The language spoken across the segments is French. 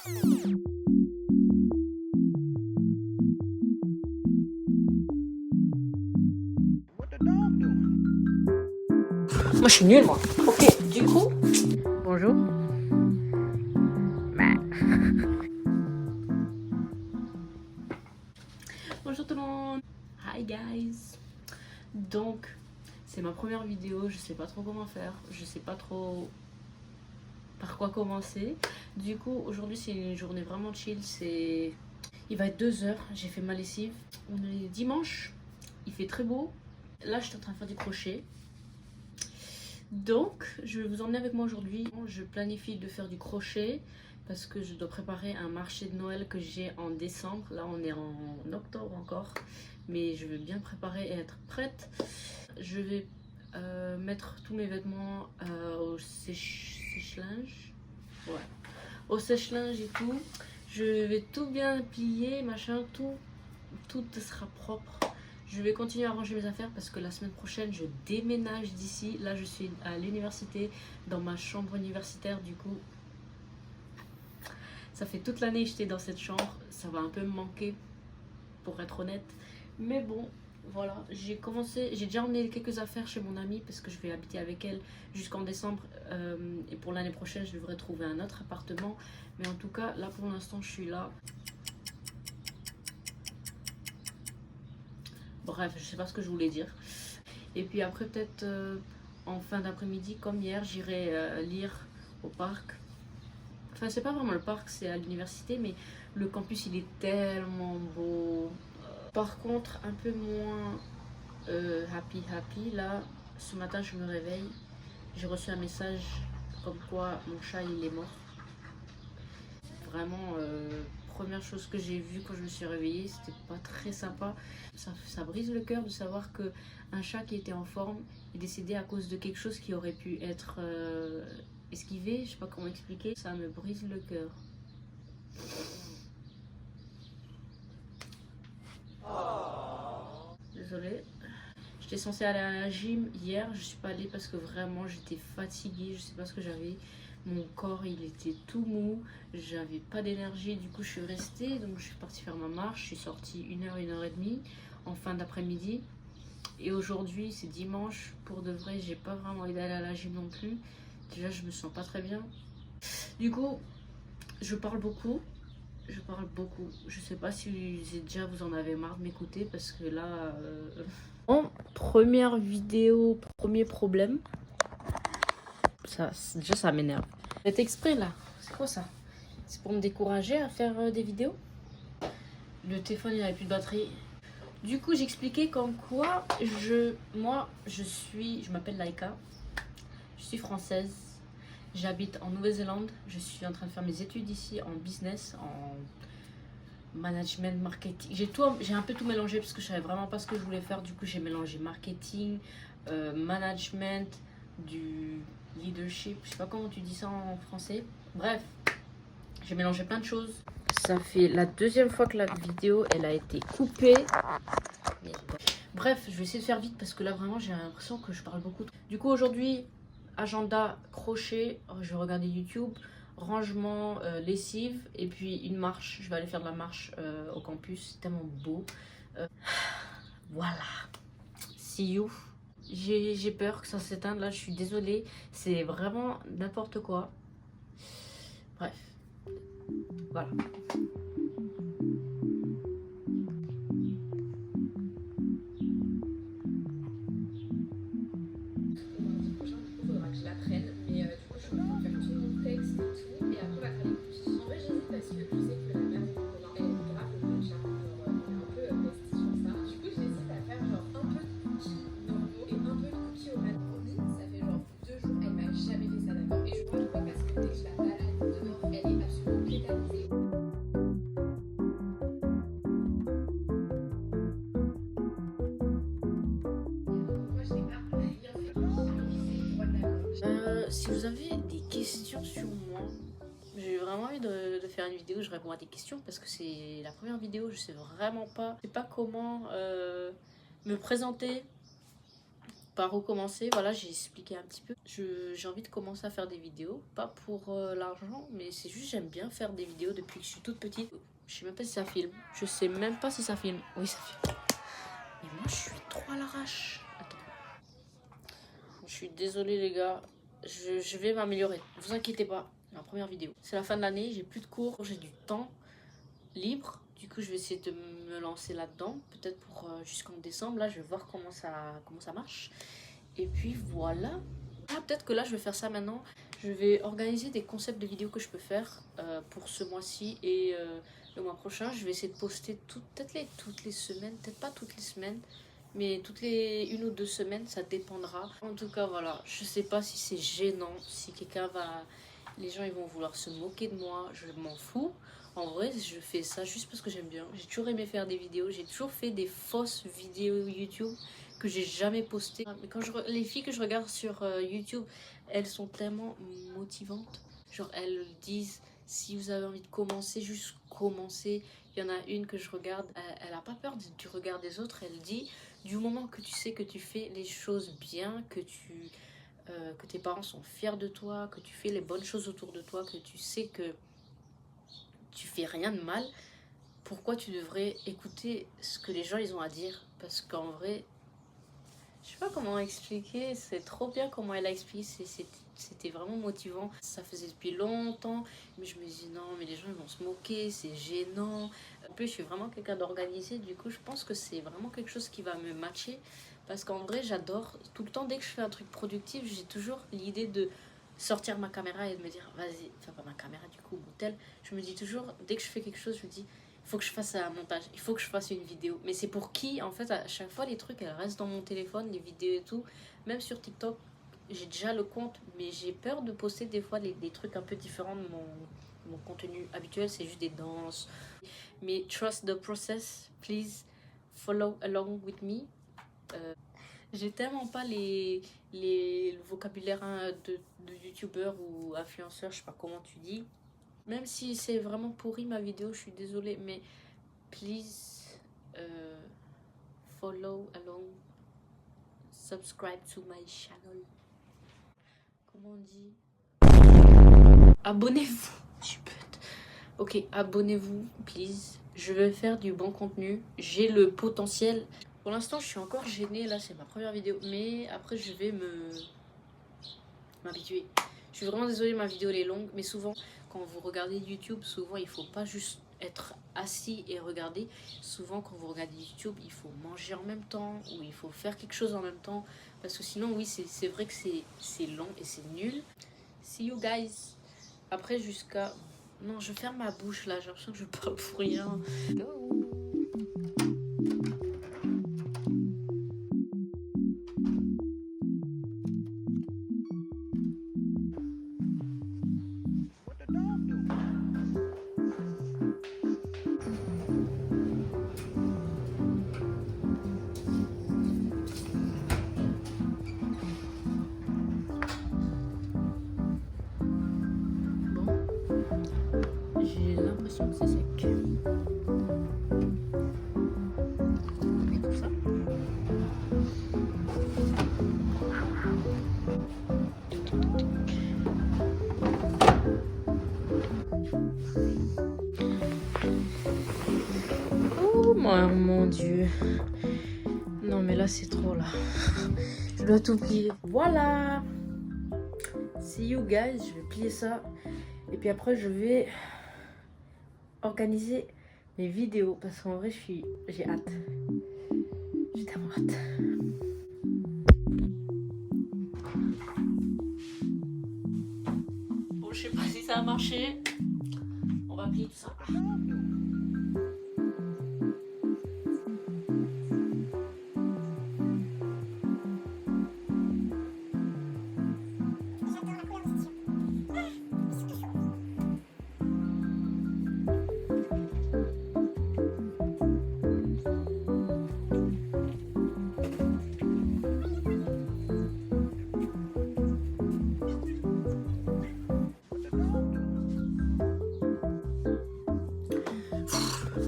Moi je suis nulle moi. Ok, du coup. Bonjour. Bonjour tout le monde. Hi guys. Donc, c'est ma première vidéo. Je sais pas trop comment faire. Je sais pas trop par quoi commencer. Du coup, aujourd'hui c'est une journée vraiment chill. Il va être 2 h. J'ai fait ma lessive. On est dimanche. Il fait très beau. Là, je suis en train de faire du crochet. Donc, je vais vous emmener avec moi aujourd'hui. Je planifie de faire du crochet parce que je dois préparer un marché de Noël que j'ai en décembre. Là, on est en octobre encore, mais je vais bien préparer et être prête. Je vais mettre tous mes vêtements au sèche-linge. Ouais, au sèche-linge et tout. Je vais tout bien plier, machin, tout sera propre. Je vais continuer à ranger mes affaires parce que la semaine prochaine, je déménage d'ici. Là, je suis à l'université, dans ma chambre universitaire. Du coup, ça fait toute l'année que j'étais dans cette chambre. Ça va un peu me manquer, pour être honnête. Mais bon, voilà. J'ai déjà emmené quelques affaires chez mon amie parce que je vais habiter avec elle jusqu'en décembre. Et pour l'année prochaine, je devrais trouver un autre appartement. Mais en tout cas, là, pour l'instant, je suis là. Bref, je sais pas ce que je voulais dire. Et puis après, peut-être en fin d'après-midi, comme hier, j'irai lire au parc. Enfin, c'est pas vraiment le parc, c'est à l'université, mais le campus, il est tellement beau. Par contre, un peu moins happy. Là, ce matin, je me réveille. J'ai reçu un message comme quoi mon chat, il est mort. Vraiment, première chose que j'ai vue quand je me suis réveillée, c'était pas très sympa. Ça brise le cœur de savoir que un chat qui était en forme est décédé à cause de quelque chose qui aurait pu être esquivé. Je sais pas comment expliquer. Ça me brise le cœur. Désolée. J'étais censée aller à la gym hier, je suis pas allée parce que vraiment j'étais fatiguée, je sais pas ce que j'avais. Mon corps il était tout mou, j'avais pas d'énergie, du coup je suis restée, donc je suis partie faire ma marche, je suis sortie 1 h et demie en fin d'après-midi. Et aujourd'hui c'est dimanche, pour de vrai j'ai pas vraiment envie d'aller à la gym non plus. Déjà je me sens pas très bien. Du coup je parle beaucoup. Je sais pas si déjà vous en avez marre de m'écouter parce que là... En première vidéo, premier problème. Déjà ça m'énerve. Faites exprès là. C'est quoi ça? C'est pour me décourager à faire des vidéos? Le téléphone il n'avait plus de batterie. Du coup j'expliquais comme quoi je m'appelle Laïka. Je suis française. J'habite en Nouvelle-Zélande. Je suis en train de faire mes études ici en business, en management, marketing. J'ai un peu tout mélangé parce que je savais vraiment pas ce que je voulais faire. Du coup, j'ai mélangé marketing, management, du leadership. Je sais pas comment tu dis ça en français. Bref, j'ai mélangé plein de choses. Ça fait la deuxième fois que la vidéo elle a été coupée. Bref, je vais essayer de faire vite parce que là vraiment j'ai l'impression que je parle beaucoup. Du coup aujourd'hui, agenda crochet, je vais regarder YouTube, rangement, lessive et puis une marche. Je vais aller faire de la marche au campus, c'est tellement beau. Voilà, see you. J'ai peur que ça s'éteigne là, je suis désolée, c'est vraiment n'importe quoi. Bref, voilà. Si vous avez des questions sur moi, j'ai vraiment envie de faire une vidéo où je réponds à des questions parce que c'est la première vidéo, je sais vraiment pas, comment me présenter. par recommencer, voilà, j'ai expliqué un petit peu. J'ai envie de commencer à faire des vidéos, pas pour l'argent, mais c'est juste j'aime bien faire des vidéos depuis que je suis toute petite. Je sais même pas si ça filme. Je sais même pas si ça filme. Oui, ça filme. Mais moi, je suis trop à l'arrache. Attends. Je suis désolée, les gars. Je vais m'améliorer. Ne vous inquiétez pas. La première vidéo. C'est la fin de l'année. J'ai plus de cours. J'ai du temps libre. Du coup, je vais essayer de me lancer là-dedans. Peut-être pour jusqu'en décembre. Là, je vais voir comment ça marche. Et puis, voilà. Ah, peut-être que là, je vais faire ça maintenant. Je vais organiser des concepts de vidéos que je peux faire pour ce mois-ci et le mois prochain. Je vais essayer de poster peut-être toutes les semaines, peut-être pas toutes les semaines, mais toutes les 1 ou 2 semaines, ça dépendra. En tout cas, voilà, je sais pas si c'est gênant, si quelqu'un va... Les gens, ils vont vouloir se moquer de moi, je m'en fous. En vrai, je fais ça juste parce que j'aime bien. J'ai toujours aimé faire des vidéos, j'ai toujours fait des fausses vidéos YouTube que j'ai jamais postées. Mais quand les filles que je regarde sur YouTube, elles sont tellement motivantes. Genre, elles disent, si vous avez envie de commencer, juste commencer. Il y en a une que je regarde, elle a pas peur du regard des autres. Elle dit, du moment que tu sais que tu fais les choses bien, que tes parents sont fiers de toi, que tu fais les bonnes choses autour de toi, que tu sais que tu fais rien de mal, pourquoi tu devrais écouter ce que les gens ils ont à dire? Parce qu'en vrai, je sais pas comment expliquer, c'est trop bien comment elle a expliqué, c'était vraiment motivant. Ça faisait depuis longtemps, mais je me dis non, mais les gens ils vont se moquer, c'est gênant. En plus, je suis vraiment quelqu'un d'organisé, du coup, je pense que c'est vraiment quelque chose qui va me matcher. Parce qu'en vrai, j'adore, tout le temps, dès que je fais un truc productif, j'ai toujours l'idée de sortir ma caméra et de me dire, vas-y, enfin pas ma caméra du coup, ou tel. Je me dis toujours, dès que je fais quelque chose, je me dis, il faut que je fasse un montage, il faut que je fasse une vidéo. Mais c'est pour qui? En fait, à chaque fois, les trucs, elles restent dans mon téléphone, les vidéos et tout. Même sur TikTok, j'ai déjà le compte, mais j'ai peur de poster des fois des trucs un peu différents de mon contenu habituel. C'est juste des danses. Mais trust the process, please follow along with me. J'ai tellement pas le vocabulaire hein, de youtubeur ou influenceur, je sais pas comment tu dis. Même si c'est vraiment pourri ma vidéo, je suis désolée, mais please follow along, subscribe to my channel. Comment on dit? Abonnez-vous. Je suis bête. Ok, abonnez-vous, please. Je vais faire du bon contenu. J'ai le potentiel. Pour l'instant, je suis encore gênée. Là, c'est ma première vidéo. Mais après, je vais m'habituer. Je suis vraiment désolée, ma vidéo elle est longue. Mais souvent, quand vous regardez YouTube, souvent, il faut pas juste être assis et regarder. Souvent, quand vous regardez YouTube, il faut manger en même temps. Ou il faut faire quelque chose en même temps. Parce que sinon, oui, c'est vrai que c'est long et c'est nul. See you guys. Après, jusqu'à... Non, je ferme ma bouche là. J'ai l'impression que je parle pour rien. Go. J'ai l'impression que c'est sec. Tout ça. Oh mon Dieu. Non mais là c'est trop là. Je dois tout plier. Voilà. See you guys. Je vais plier ça. Et puis après je vais organiser mes vidéos. Parce qu'en vrai j'ai hâte. J'ai tellement hâte. Bon je sais pas si ça a marché. On va plier tout ça.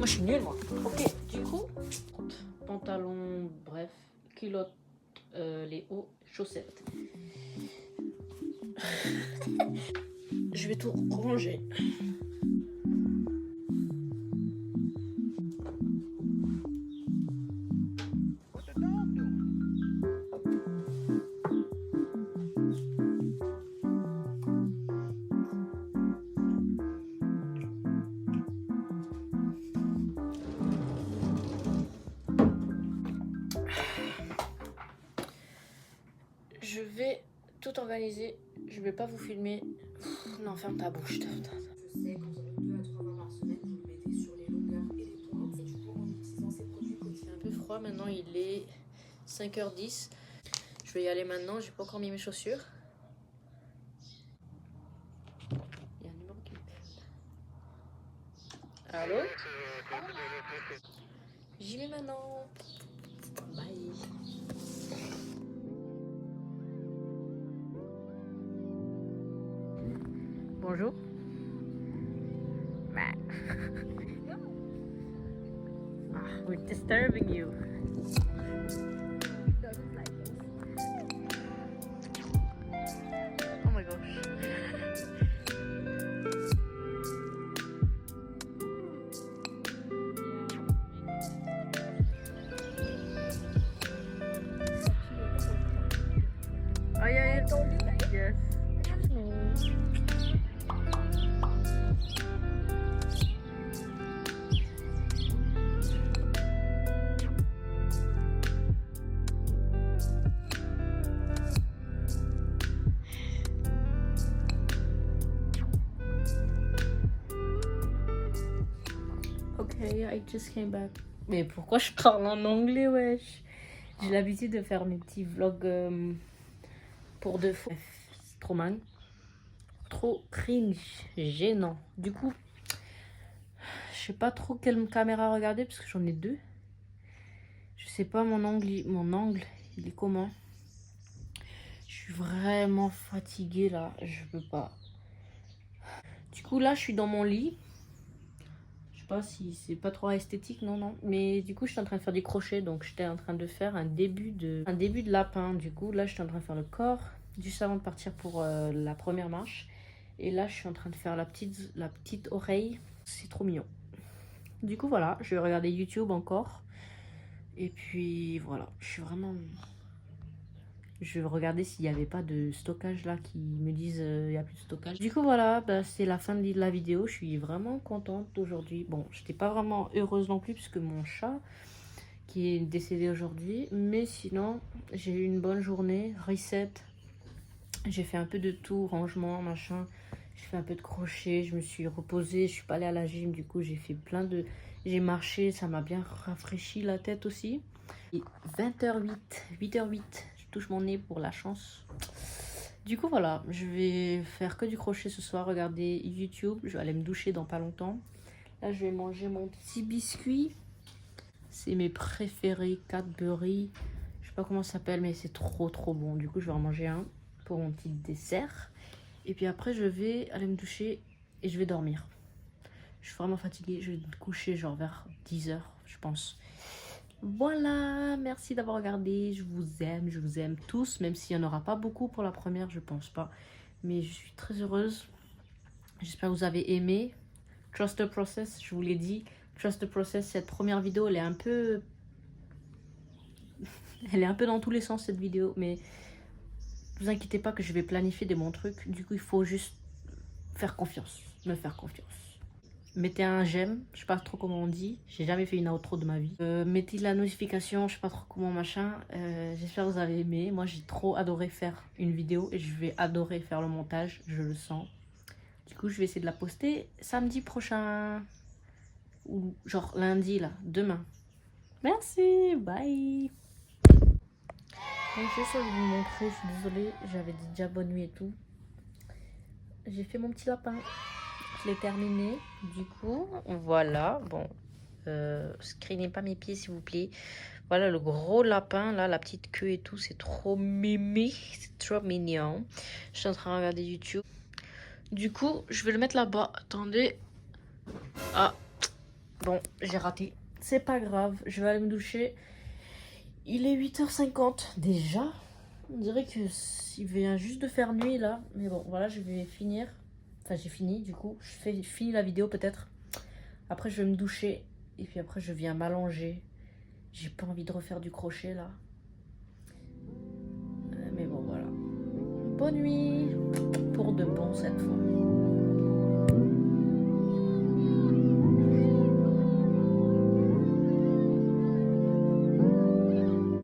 Moi je suis nulle moi. Ok, du coup, pantalon, bref, culotte les hauts chaussettes. Je vais tout ranger. Je vais tout organiser. Je vais pas vous filmer. Non, ferme ta bouche. Je sais qu'environ 2 à 3 fois par semaine, vous le mettez sur les longueurs et les pointes. Et du coup, en utilisant ces produits quotidiens. C'est un peu froid maintenant, il est 5h10. Je vais y aller maintenant, j'ai pas encore mis mes chaussures. Il y a un numéro qui m'appelle. Allô? J'y vais maintenant. Bye. Bonjour. We're disturbing you. Oh my gosh. Oh yeah, yes. Okay, I just came back. Mais pourquoi je parle en anglais, wesh? J'ai l'habitude de faire mes petits vlogs pour de faux. C'est trop mal. Trop cringe, gênant. Du coup, je sais pas trop quelle caméra regarder parce que j'en ai deux. Je sais pas mon angle, il est comment? Je suis vraiment fatiguée là, je peux pas. Du coup là, je suis dans mon lit. Je sais pas si c'est pas trop esthétique, non. Mais du coup, je suis en train de faire des crochets, donc j'étais en train de faire un début de lapin. Du coup, là, je suis en train de faire le corps, juste avant de partir pour la première marche. Et là, je suis en train de faire la petite oreille. C'est trop mignon. Du coup, voilà, je vais regarder YouTube encore. Et puis, voilà, je vais regarder s'il n'y avait pas de stockage là, qui me disent il n'y a plus de stockage. Du coup, voilà, bah, c'est la fin de la vidéo. Je suis vraiment contente d'aujourd'hui. Bon, j'étais pas vraiment heureuse non plus, puisque mon chat qui est décédé aujourd'hui. Mais sinon, j'ai eu une bonne journée. Reset. J'ai fait un peu de tout, rangement, machin. J'ai fait un peu de crochet, je me suis reposée, je suis pas allée à la gym, du coup j'ai fait j'ai marché, ça m'a bien rafraîchi la tête aussi. Et 20h08, 8h08, je touche mon nez pour la chance. Du coup voilà, je vais faire que du crochet ce soir, regarder YouTube, je vais aller me doucher dans pas longtemps. Là je vais manger mon petit biscuit, c'est mes préférés, Cadbury, je sais pas comment ça s'appelle mais c'est trop bon. Du coup je vais en manger un pour mon petit dessert. Et puis après, je vais aller me doucher et je vais dormir. Je suis vraiment fatiguée. Je vais me coucher genre vers 10h, je pense. Voilà, merci d'avoir regardé. Je vous aime tous. Même s'il n'y en aura pas beaucoup pour la première, je pense pas. Mais je suis très heureuse. J'espère que vous avez aimé. Trust the process, je vous l'ai dit. Trust the process, cette première vidéo, elle est un peu... elle est un peu dans tous les sens, cette vidéo. Mais... vous inquiétez pas que je vais planifier des bons trucs. Du coup, il faut juste faire confiance. Me faire confiance. Mettez un j'aime. Je sais pas trop comment on dit. J'ai jamais fait une outro de ma vie. Mettez la notification. Je sais pas trop comment machin. J'espère que vous avez aimé. Moi, j'ai trop adoré faire une vidéo. Et je vais adorer faire le montage. Je le sens. Du coup, je vais essayer de la poster samedi prochain. Ou genre lundi, là. Demain. Merci. Bye. Donc j'ai essayé de vous montrer, je suis désolée, j'avais dit déjà bonne nuit et tout. J'ai fait mon petit lapin, je l'ai terminé. Du coup, voilà, bon, screenez pas mes pieds s'il vous plaît. Voilà le gros lapin, là, la petite queue et tout, c'est trop mimi, c'est trop mignon. Je suis en train de regarder YouTube. Du coup, je vais le mettre là-bas, attendez. Ah, bon, j'ai raté. C'est pas grave, je vais aller me doucher. Il est 8h50 déjà. On dirait qu'il vient juste de faire nuit là. Mais bon, voilà, je vais finir. Enfin, j'ai fini du coup. Je finis la vidéo peut-être. Après, je vais me doucher. Et puis après, je viens m'allonger. J'ai pas envie de refaire du crochet là. Mais bon, voilà. Bonne nuit. Pour de bon cette fois.